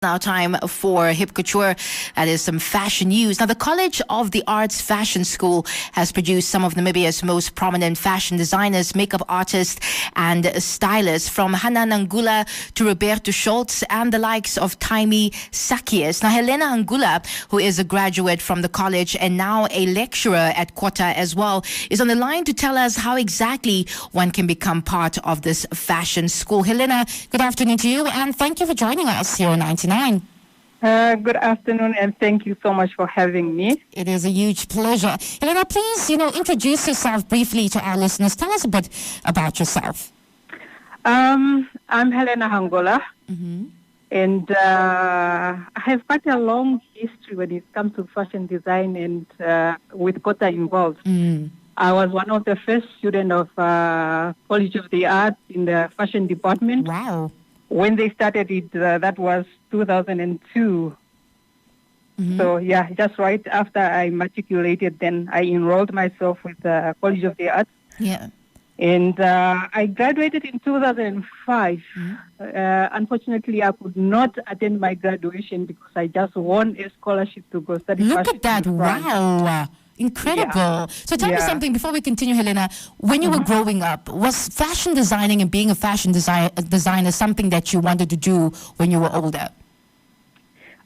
Now time for Hip Couture. That is some fashion news. Now, the College of the Arts Fashion School has produced some of Namibia's most prominent fashion designers, makeup artists and stylists, from Hannah Nangula to Roberto Schultz and the likes of Taimi Sakias. Now, Helena Angula, who is a graduate from the college and now a lecturer at Kota as well, is on the line to tell us how exactly one can become part of this fashion school. Helena, good afternoon to you, and thank you for joining us here on 99. Good afternoon, and thank you so much for having me. It is a huge pleasure. Helena, please, introduce yourself briefly to our listeners. Tell us a bit about yourself. I'm Helena Angola, and I have quite a long history when it comes to fashion design and with Kota involved. I was one of the first students of College of the Arts in the fashion department. Wow. When they started it, that was 2002. So, yeah, just right after I matriculated, then I enrolled myself with the College of the Arts. Yeah. And I graduated in 2005. Unfortunately, I could not attend my graduation because I just won a scholarship to go study Look fashion at that. in France. Wow. Incredible. Yeah. So tell me something before we continue, Helena. When you were growing up, was fashion designing and being a fashion designer something that you wanted to do when you were older?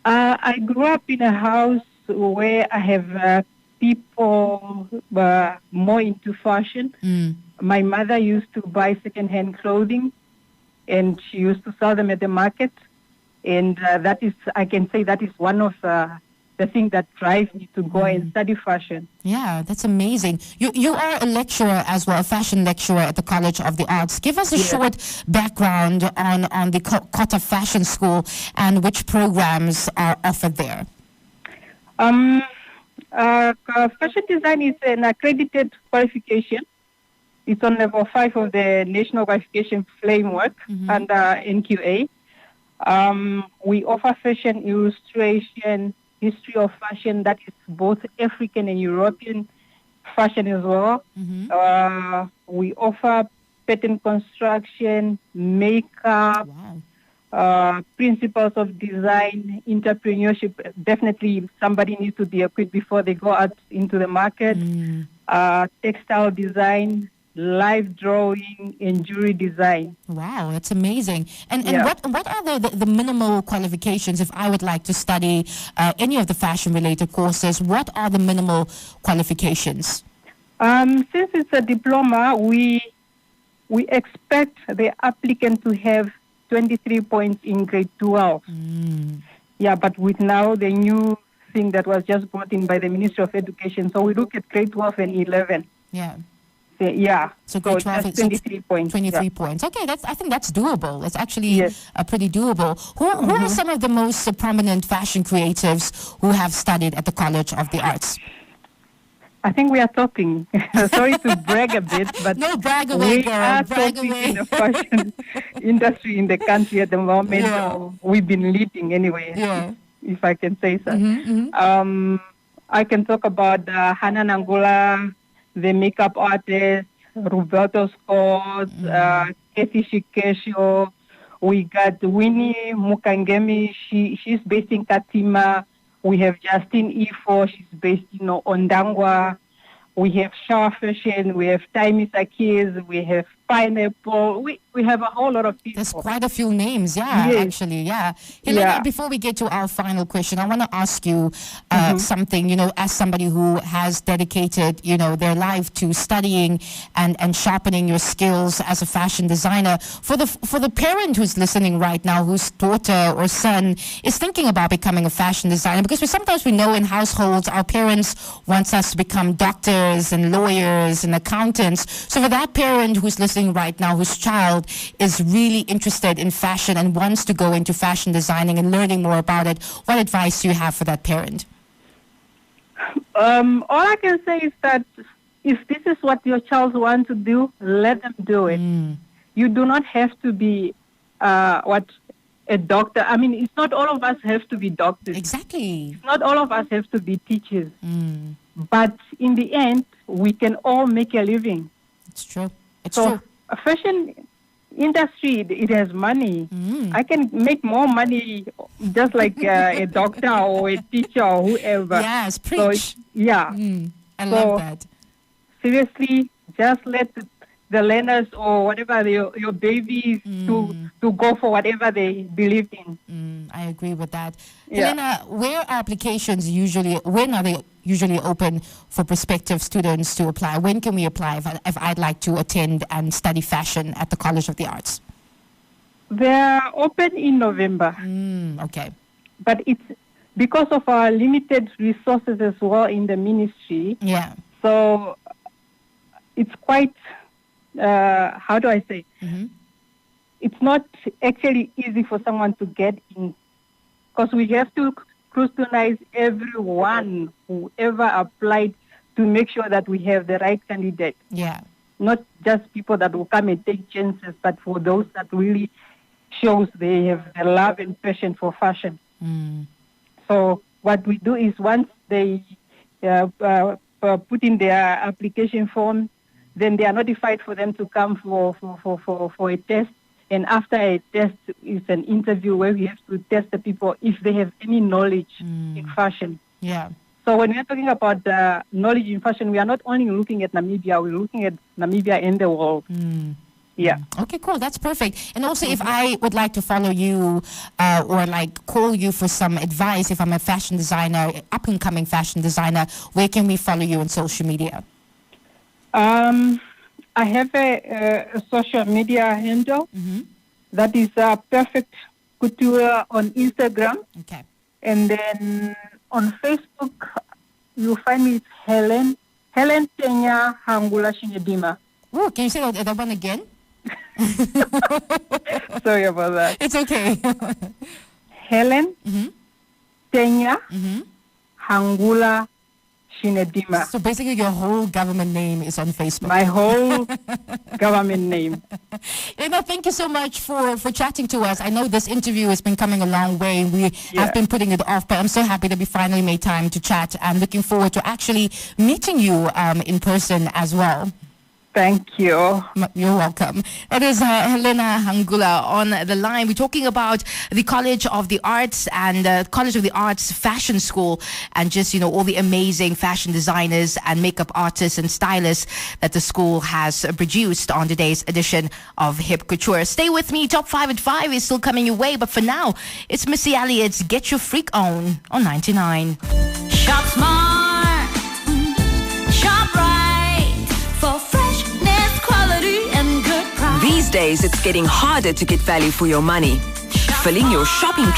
I grew up in a house where I have people more into fashion. My mother used to buy second-hand clothing, and she used to sell them at the market. And I can say that is one of the thing that drives me to go and study fashion. Yeah, that's amazing. You are a lecturer as well, a fashion lecturer at the College of the Arts. Give us a short background on the Kota Fashion School and which programs are offered there. Fashion design is an accredited qualification. It's on level 5 of the National Qualification Framework under NQA. We offer fashion illustration, history of fashion, that is both African and European fashion as well. We offer pattern construction, makeup, principles of design, entrepreneurship. Definitely somebody needs to be equipped before they go out into the market. Textile design, live drawing, and jewelry design. Wow, that's amazing. And what are the minimal qualifications if I would like to study any of the fashion-related courses? What are the minimal qualifications? Since it's a diploma, we expect the applicant to have 23 points in grade 12. Yeah, but with now the new thing that was just brought in by the Ministry of Education, so we look at grade 12 and 11. Yeah. Yeah. So grade 12 is 23 points. 23 points. Okay, I think that's doable. It's actually pretty doable. Who are some of the most prominent fashion creatives who have studied at the College of the Arts? I think we are topping. Sorry to brag a bit, but no, brag away, we girl. are Brag topping away. in the fashion industry in the country at the moment. We've been leading anyway, if I can say so. I can talk about Hannah Nangula, the makeup artist, Roberto Schultz, Kathy Shikesho. We got Winnie Mukangemi. She's based in Katima. We have Justine Ifo. She's based in Ondangwa. We have Shaw Fashion. We have Taimi Sakias. We have Pineapple. We have a whole lot of people. There's quite a few names, actually. Helena, before we get to our final question, I want to ask you something, as somebody who has dedicated, their life to studying and sharpening your skills as a fashion designer. For the parent who's listening right now, whose daughter or son is thinking about becoming a fashion designer, because sometimes we know in households our parents want us to become doctors and lawyers and accountants. So for that parent who's listening right now, whose child is really interested in fashion and wants to go into fashion designing and learning more about it, what advice do you have for that parent? All I can say is that if this is what your child wants to do, let them do it. You do not have to be a doctor. I mean, it's not all of us have to be doctors. Exactly. It's not all of us have to be teachers. But in the end, we can all make a living. It's true. It's so true. Fashion industry, it has money. I can make more money just like a doctor or a teacher or whoever. Yes, preach. So, yeah. I love that. Seriously, just let the learners or whatever your babies to go for whatever they believe in. I agree with that. Yeah. Helena, when are they usually open for prospective students to apply? When can we apply if I'd like to attend and study fashion at the College of the Arts? They're open in November. Okay. But it's because of our limited resources as well in the ministry. Yeah. So it's quite, how do I say? It's not actually easy for someone to get in because we have to scrutinize everyone, whoever applied, to make sure that we have the right candidate. Yeah. Not just people that will come and take chances, but for those that really shows they have the love and passion for fashion. So what we do is once they put in their application form, then they are notified for them to come for a test. And after a test, it's an interview where we have to test the people if they have any knowledge in fashion. Yeah. So when we are talking about knowledge in fashion, we are not only looking at Namibia, we're looking at Namibia and the world. Yeah. Okay, cool. That's perfect. And also, if I would like to follow you or like call you for some advice, if I'm a fashion designer, up and coming fashion designer, where can we follow you on social media? I have a social media handle that is Perfect Couture on Instagram. Okay. And then on Facebook, you'll find me, it's Helen Tenya Hangula Shinedima. Oh, can you say that one again? Sorry about that. It's okay. Helen Tenya Hangula Shinedima. So basically your whole government name is on Facebook. My whole government name. Thank you so much for chatting to us. I know this interview has been coming a long way. We have been putting it off, but I'm so happy that we finally made time to chat. I'm looking forward to actually meeting you in person as well. Thank you. You're welcome. That is Helena Hangula on the line. We're talking about the College of the Arts and College of the Arts Fashion School and just, all the amazing fashion designers and makeup artists and stylists that the school has produced on today's edition of Hip Couture. Stay with me. Top 5 at 5 is still coming your way. But for now, it's Missy Elliott's Get Your Freak On 99. Shop smart. Shop right. For freshness, quality, and good price. These days, it's getting harder to get value for your money. Filling your shopping